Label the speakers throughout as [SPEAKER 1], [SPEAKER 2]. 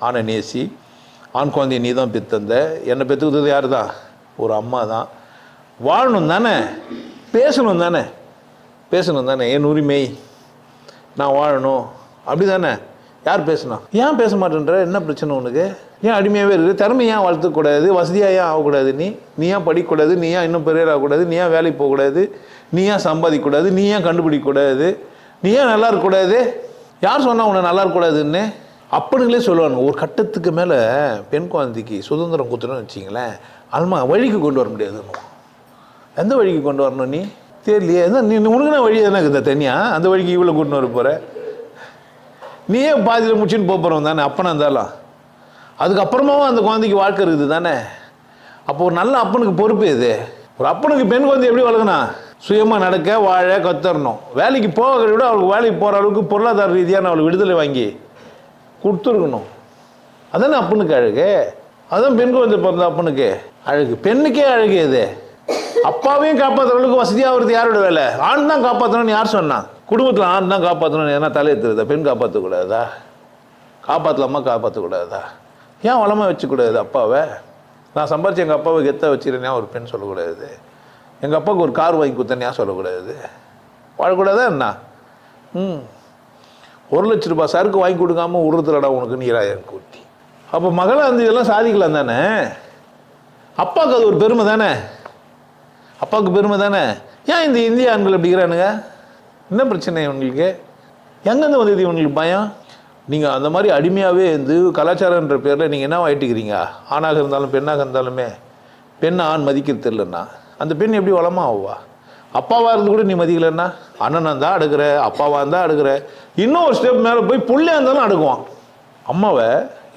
[SPEAKER 1] ஆணை நேசி, ஆண் குழந்தைய நீ தான் பெத்தந்த, என்னை பெற்றுக்கிறது யார் தான்? ஒரு அம்மா தான். வாழணும் தானே, பேசணும் தானே, பேசணும் தானே, என் உரிமை, நான் வாழணும், அப்படி தானே. யார் பேசணும்? ஏன் பேச மாட்டேன்ற? என்ன பிரச்சனை உனக்கு? ஏன் அடிமையாகவே இருக்குது? திறமை ஏன் வளர்த்துக்கூடாது? வசதியாக ஏன் ஆகக்கூடாது? நீ ஏன் படிக்கக்கூடாது? நீ ஏன் இன்னும் பெரியர் ஆகக்கூடாது? நீ ஏன் வேலைக்கு போகக்கூடாது? நீ ஏன் சம்பாதிக்கக்கூடாது? நீ ஏன் கண்டுபிடிக்கக்கூடாது? நீ ஏன் நல்லா இருக்கக்கூடாது? யார் சொன்னால் உன்னை நல்லா இருக்கக்கூடாதுன்னு? அப்பனுங்களே சொல்லுவாங்க. ஒரு கட்டத்துக்கு மேலே பெண் குழந்தைக்கு சுதந்திரம் கொடுத்துட்டோன்னு வச்சிங்களேன், அல்மா வழிக்கு கொண்டு வர முடியாதுன்னு. எந்த வழிக்கு கொண்டு வரணும்? நீ தெரியலையே. நீ உனக்குன்னா வழி எதுனா இருக்குது தனியாக, அந்த வழிக்கு இவ்வளோ கூட்டின்னு வர போகிற? நீயே பாதியில் முடிச்சுன்னு போகிறவன் தானே அப்பனா இருந்தாலும். அதுக்கப்புறமாவும் அந்த குழந்தைக்கு வாழ்க்கை இருக்குது தானே. அப்போ ஒரு நல்ல அப்பனுக்கு பொறுப்பு எது? ஒரு அப்பனுக்கு பெண் குழந்தை எப்படி வளர்க்கணும்? சுயமாக நடக்க, வாழ கற்றுறணும். வேலைக்கு போகிறத விட அவளுக்கு வேலைக்கு போகிற அளவுக்கு பொருளாதார ரீதியான அவளுக்கு விடுதலை வாங்கி கொடுத்துருக்கணும். அதானே அப்பனுக்கு அழகு. அதுதான் பெண் குழந்தை பிறந்த அப்பனுக்கு அழகு. பெண்ணுக்கே அழகு எது? அப்பாவையும் காப்பாற்றுறவளுக்கு வசதியாக வருது யாரோட வேலை? ஆண் தான் காப்பாற்றணும்னு யார் சொன்னான்? குடும்பத்தில் ஆண் தான் காப்பாற்றணும்னு ஏன்னா தலையெத்துறதா? பெண் காப்பாற்றக்கூடாதா? காப்பாற்றலாமா காப்பாற்றக்கூடாதா? ஏன் வளமாக வச்சுக்கூடாது அப்பாவை? நான் சம்பாரிச்சு எங்கள் அப்பாவை கெத்தாக வச்சுக்கிறேன் ஒரு பெண் சொல்லக்கூடாது? எங்கள் அப்பாவுக்கு ஒரு கார் வாங்கி கொடுத்தேன் ஏன் சொல்லக்கூடாது? வாழக்கூடாதா என்ன? 1,00,000 ரூபாய் சருக்கு வாங்கி கொடுக்காமல் விடுறதுலடா உனக்கு நீராயிரம் கூட்டி. அப்போ மகளை அந்த இதெல்லாம் சாதிக்கலாம் தானே. அப்பாவுக்கு அது ஒரு பெருமை தானே. அப்பாவுக்கு பெருமை தானே. ஏன் இந்த இந்திய ஆண்கள் அப்படிங்கிறானுங்க? என்ன பிரச்சனை இவங்களுக்கு? எங்கேருந்து வந்தது இவங்களுக்கு பயம்? நீங்கள் அந்த மாதிரி அடிமையாகவே இருந்து கலாச்சாரன்ற பேரில் நீங்கள் என்ன ஆகிட்டுக்கிறீங்க? ஆணாக இருந்தாலும் பெண்ணாக இருந்தாலுமே பெண்ணை ஆண் மதிக்கிறது இல்லைன்னா அந்த பெண் எப்படி வளமாக ஆகுவா? அப்பாவாக இருந்து கூட நீ மதிக்கலைன்னா, அண்ணனாக இருந்தால் அடுக்கிற, அப்பாவாக இருந்தால் அடுக்கிற, இன்னும் ஒரு ஸ்டெப் மேலே போய் புள்ளையாக இருந்தாலும் அடுக்குவான். அம்மாவை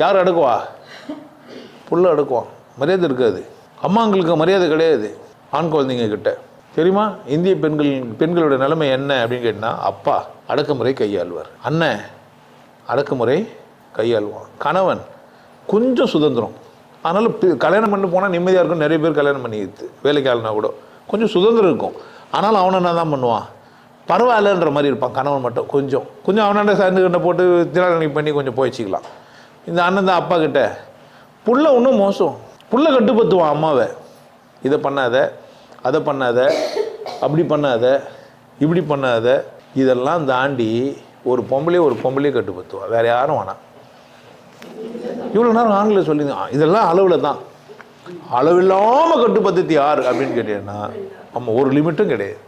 [SPEAKER 1] யார் அடுக்குவா? புள்ள அடுக்குவான். மரியாதை இருக்காது. அம்மாங்களுக்கு மரியாதை கிடையாது ஆண் குழந்தைங்க கிட்ட. தெரியுமா இந்திய பெண்களோட நிலைமை என்ன அப்படின்னு கேட்டால், அப்பா அடக்குமுறை கையாளுவார், அண்ணன் அடக்குமுறை கையாளுவான், கணவன் கொஞ்சம் சுதந்திரம். அதனால் கல்யாணம் பண்ணி போனால் நிம்மதியாக இருக்கும். நிறைய பேர் கல்யாணம் பண்ணிடுது வேலைக்கு ஆளுனா கூட கொஞ்சம் சுதந்திரம் இருக்கும். ஆனால் அவனை என்ன தான் பண்ணுவான்? பரவாயில்லன்ற மாதிரி இருப்பான். கணவன் மட்டும் கொஞ்சம் அவனாண்ட சேர்ந்து கண்டை போட்டு திராணி பண்ணி கொஞ்சம் போயிச்சிக்கலாம். இந்த அண்ணன் தான் அப்பா கிட்ட புள்ள இன்னும் மோசம். புள்ள கட்டுப்படுத்துவான் அம்மாவை. இதை பண்ணாத, அதை பண்ணாத, அப்படி பண்ணாத, இப்படி பண்ணாத, இதெல்லாம் தாண்டி ஒரு பொம்பளையே கட்டுப்படுத்துவா. வேறு யாரும் வேணாம். இவ்வளோ நேரம் ஆண்களை சொல்லி இதெல்லாம் அளவில் தான். அளவில்லாமல் கட்டுப்படுத்தி யார் அப்படின்னு கேட்டீங்கன்னா நம்ம ஒரு லிமிட்டும் கிடையாது.